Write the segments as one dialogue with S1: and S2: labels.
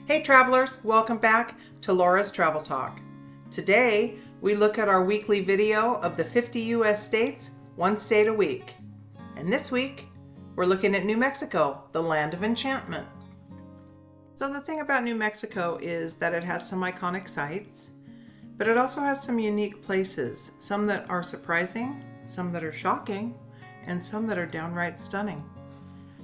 S1: Hey travelers, welcome back to Laura's Travel Talk. Today we look at our weekly video of the 50 US states, one state a week. And this week we're looking at New Mexico, the land of enchantment. So the thing about New Mexico is that it has some iconic sites, but it also has some unique places, some that are surprising, some that are shocking, and some that are downright stunning.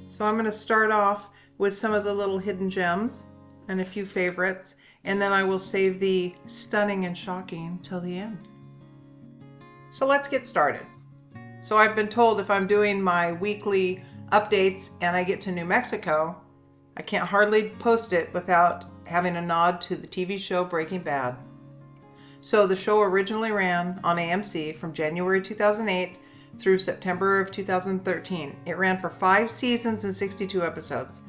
S1: So I'm going to start off with some of the little hidden gems and a few favorites, and then I will save the stunning and shocking till the end. So let's get started. So I've been told if I'm doing my weekly updates and I get to New Mexico, I can't hardly post it without having a nod to the TV show Breaking Bad. So the show originally ran on AMC from January 2008 through September of 2013. It ran for 5 seasons and 62 episodes.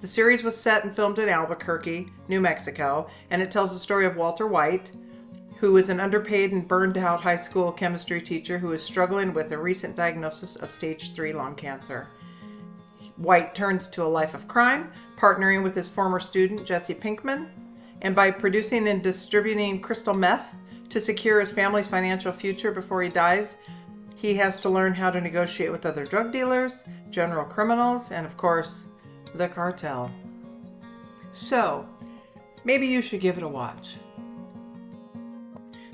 S1: The series was set and filmed in Albuquerque, New Mexico, and it tells the story of Walter White, who is an underpaid and burned out high school chemistry teacher who is struggling with a recent diagnosis of stage 3 lung cancer. White turns to a life of crime, partnering with his former student Jesse Pinkman, and by producing and distributing crystal meth to secure his family's financial future before he dies, he has to learn how to negotiate with other drug dealers, general criminals, and of course, the cartel. So, maybe you should give it a watch.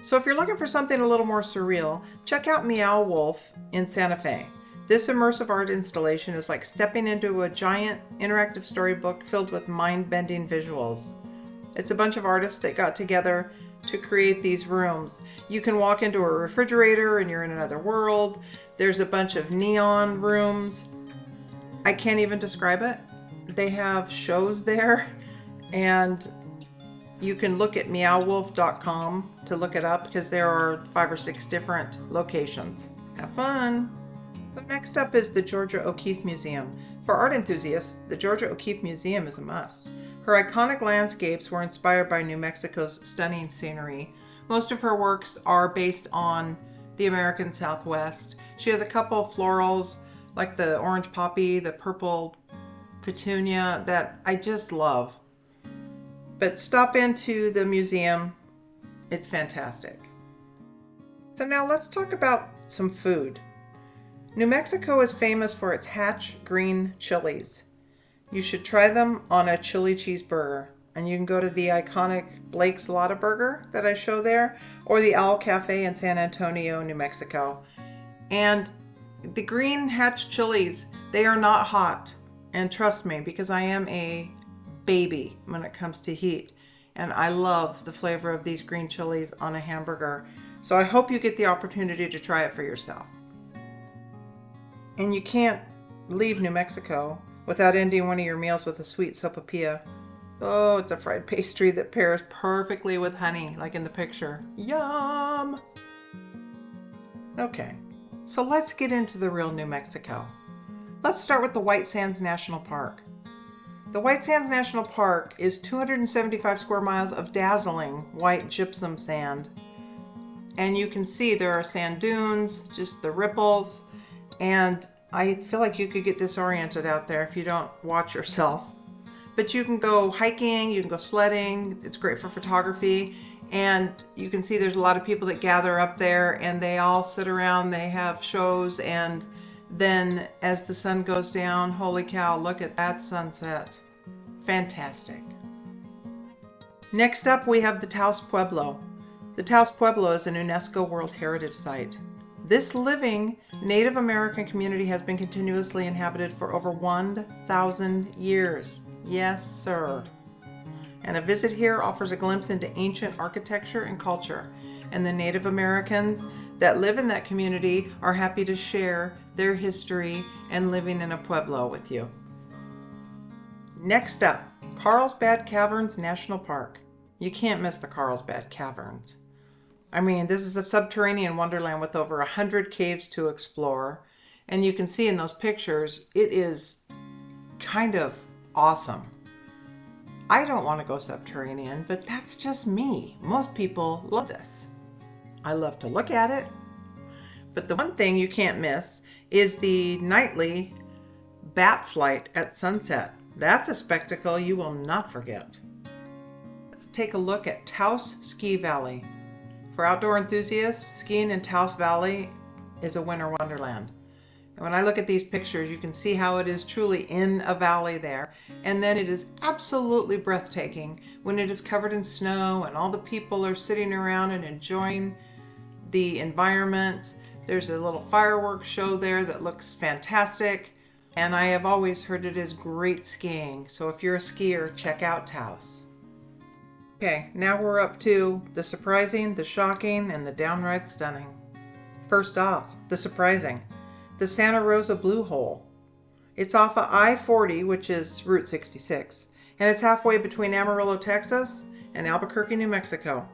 S1: So if you're looking for something a little more surreal, check out Meow Wolf in Santa Fe. This immersive art installation is like stepping into a giant interactive storybook filled with mind-bending visuals. It's a bunch of artists that got together to create these rooms. You can walk into a refrigerator and you're in another world. There's a bunch of neon rooms. I can't even describe it. They have shows there, and you can look at meowwolf.com to look it up because there are 5 or 6 different locations. Have fun! So next up is the Georgia O'Keeffe Museum. For art enthusiasts, the Georgia O'Keeffe Museum is a must. Her iconic landscapes were inspired by New Mexico's stunning scenery. Most of her works are based on the American Southwest. She has a couple of florals like the orange poppy, the purple petunia that I just love. But stop into the museum. It's fantastic. So now let's talk about some food. New Mexico is famous for its Hatch green chilies. You should try them on a chili cheeseburger. And you can go to the iconic Blake's Lotta Burger that I show there, or the Owl Cafe in San Antonio, New Mexico. And the green Hatch chilies, they are not hot. And trust me, because I am a baby when it comes to heat. And I love the flavor of these green chilies on a hamburger. So I hope you get the opportunity to try it for yourself. And you can't leave New Mexico without ending one of your meals with a sweet sopapilla. Oh, it's a fried pastry that pairs perfectly with honey, like in the picture. Yum! Okay, so let's get into the real New Mexico. Let's start with the White Sands National Park. The White Sands National Park is 275 square miles of dazzling white gypsum sand. And you can see there are sand dunes, just the ripples, and I feel like you could get disoriented out there if you don't watch yourself. But you can go hiking, you can go sledding, it's great for photography, and you can see there's a lot of people that gather up there and they all sit around, they have shows, and then as the sun goes down, holy cow, look at that sunset. Fantastic. Next up we have the Taos Pueblo. The Taos Pueblo is an UNESCO World Heritage Site. This living Native American community has been continuously inhabited for over 1,000 years. Yes, sir. And a visit here offers a glimpse into ancient architecture and culture. And the Native Americans that live in that community are happy to share their history and living in a pueblo with you. Next up, Carlsbad Caverns National Park. You can't miss the Carlsbad Caverns. I mean, this is a subterranean wonderland with over 100 caves to explore. And you can see in those pictures, it is kind of awesome. I don't want to go subterranean, but that's just me. Most people love this. I love to look at it. But the one thing you can't miss is the nightly bat flight at sunset. That's a spectacle you will not forget. let's take a look at Taos Ski Valley. For outdoor enthusiasts, skiing in Taos Valley is a winter wonderland. And when I look at these pictures, you can see how it is truly in a valley there. And then it is absolutely breathtaking when it is covered in snow and all the people are sitting around and enjoying the environment. There's a little fireworks show there that looks fantastic. And I have always heard it is great skiing. So if you're a skier, check out Taos. Okay, now we're up to the surprising, the shocking, and the downright stunning. First off, the surprising. The Santa Rosa Blue Hole. It's off of I-40, which is Route 66, and it's halfway between Amarillo, Texas, and Albuquerque, New Mexico.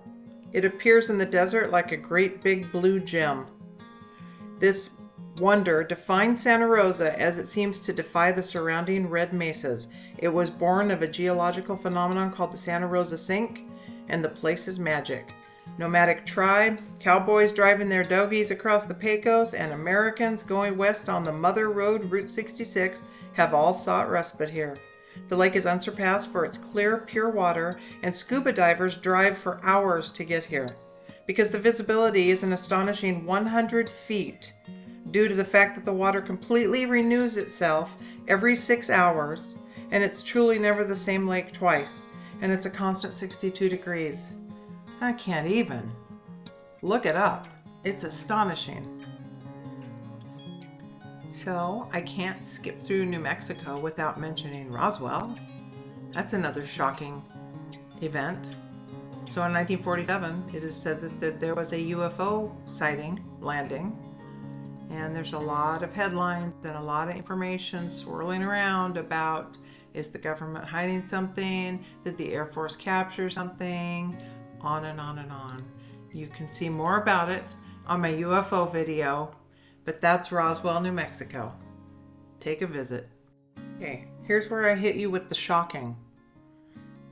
S1: It appears in the desert like a great big blue gem. This wonder defines Santa Rosa as it seems to defy the surrounding red mesas. It was born of a geological phenomenon called the Santa Rosa Sink, and the place is magic. Nomadic tribes, cowboys driving their dogies across the Pecos, and Americans going west on the Mother Road, Route 66, have all sought respite here. The lake is unsurpassed for its clear, pure water, and scuba divers drive for hours to get here, because the visibility is an astonishing 100 feet due to the fact that the water completely renews itself every 6 hours, and it's truly never the same lake twice, and it's a constant 62 degrees. I can't even. Look it up. It's astonishing. So I can't skip through New Mexico without mentioning Roswell. That's another shocking event. So in 1947, it is said that there was a UFO sighting, landing, and there's a lot of headlines and a lot of information swirling around about, is the government hiding something? Did the Air Force capture something? On and on and on. You can see more about it on my UFO video, but that's Roswell, New Mexico. Take a visit. Okay, here's where I hit you with the shocking.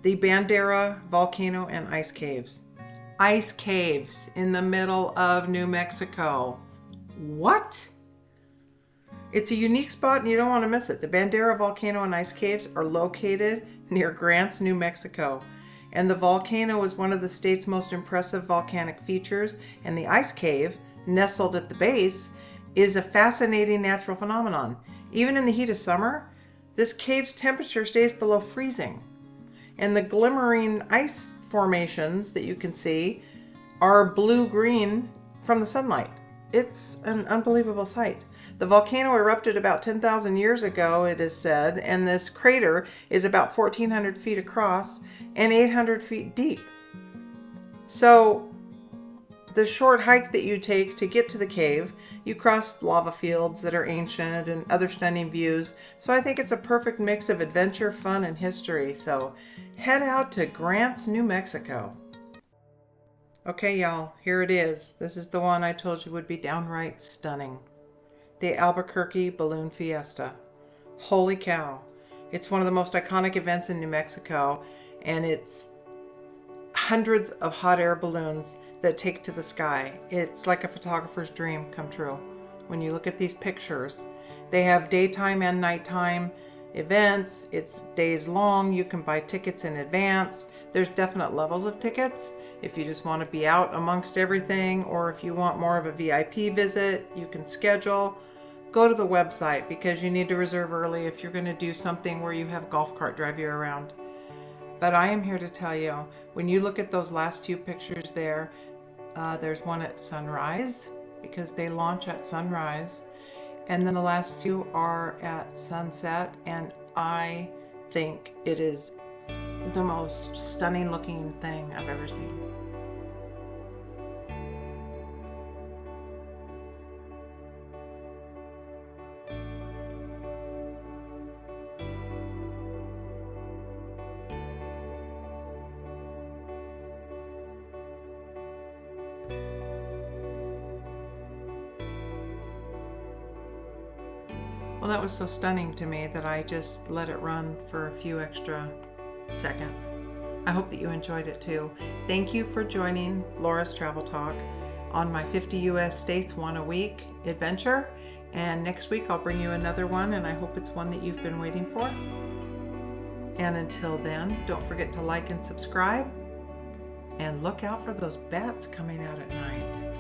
S1: The Bandera Volcano and Ice Caves. Ice caves in the middle of New Mexico. What? It's a unique spot and you don't want to miss it. The Bandera Volcano and Ice Caves are located near Grants, New Mexico. And the volcano is one of the state's most impressive volcanic features, and the ice cave, nestled at the base, is a fascinating natural phenomenon. Even in the heat of summer, this cave's temperature stays below freezing, and the glimmering ice formations that you can see are blue-green from the sunlight. It's an unbelievable sight. The volcano erupted about 10,000 years ago, it is said, and this crater is about 1,400 feet across and 800 feet deep. So the short hike that you take to get to the cave, you cross lava fields that are ancient and other stunning views. So I think it's a perfect mix of adventure, fun, and history. So head out to Grants, New Mexico. Okay, y'all, here it is. This is the one I told you would be downright stunning. The Albuquerque Balloon Fiesta. Holy cow. It's one of the most iconic events in New Mexico, and it's hundreds of hot air balloons that take to the sky. It's like a photographer's dream come true. When you look at these pictures, they have daytime and nighttime events. It's days long. You can buy tickets in advance. There's definite levels of tickets. If you just want to be out amongst everything, or if you want more of a VIP visit, you can schedule. Go to the website because you need to reserve early if you're going to do something where you have a golf cart drive you around. But I am here to tell you, when you look at those last few pictures there, there's one at sunrise because they launch at sunrise, and then the last few are at sunset, and I think it is the most stunning looking thing I've ever seen. Well, that was so stunning to me that I just let it run for a few extra seconds. I hope that you enjoyed it too. Thank you for joining Laura's Travel Talk on my 50 US states, one a week adventure. And next week I'll bring you another one, and I hope it's one that you've been waiting for. And until then, don't forget to like and subscribe. And look out for those bats coming out at night.